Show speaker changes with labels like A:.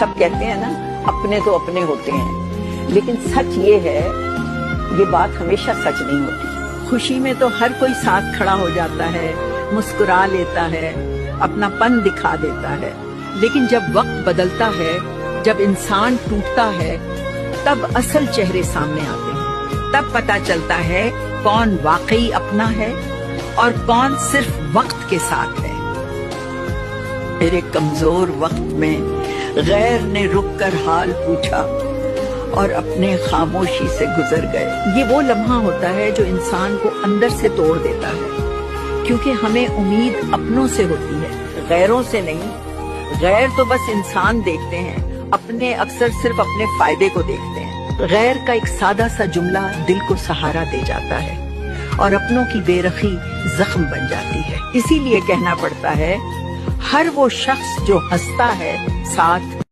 A: सब कहते हैं ना अपने तो अपने होते हैं, लेकिन सच ये है, ये बात हमेशा सच नहीं होती। खुशी में तो हर कोई साथ खड़ा हो जाता है, मुस्कुरा लेता है, अपनापन दिखा देता है, लेकिन जब वक्त बदलता है, जब इंसान टूटता है, तब असल चेहरे सामने आते हैं। तब पता चलता है कौन वाकई अपना है और कौन सिर्फ वक्त के साथ है। मेरे कमजोर वक्त में गैर ने रुक कर हाल पूछा और अपने खामोशी से गुजर गए। ये वो लम्हा होता है जो इंसान को अंदर से तोड़ देता है, क्योंकि हमें उम्मीद अपनों से होती है, गैरों से नहीं। गैर तो बस इंसान देखते हैं, अपने अक्सर सिर्फ अपने फायदे को देखते हैं। गैर का एक सादा सा जुमला दिल को सहारा दे जाता है और अपनों की बेरखी जख्म बन जाती है। इसीलिए कहना पड़ता है, हर वो शख्स जो हंसता है साथ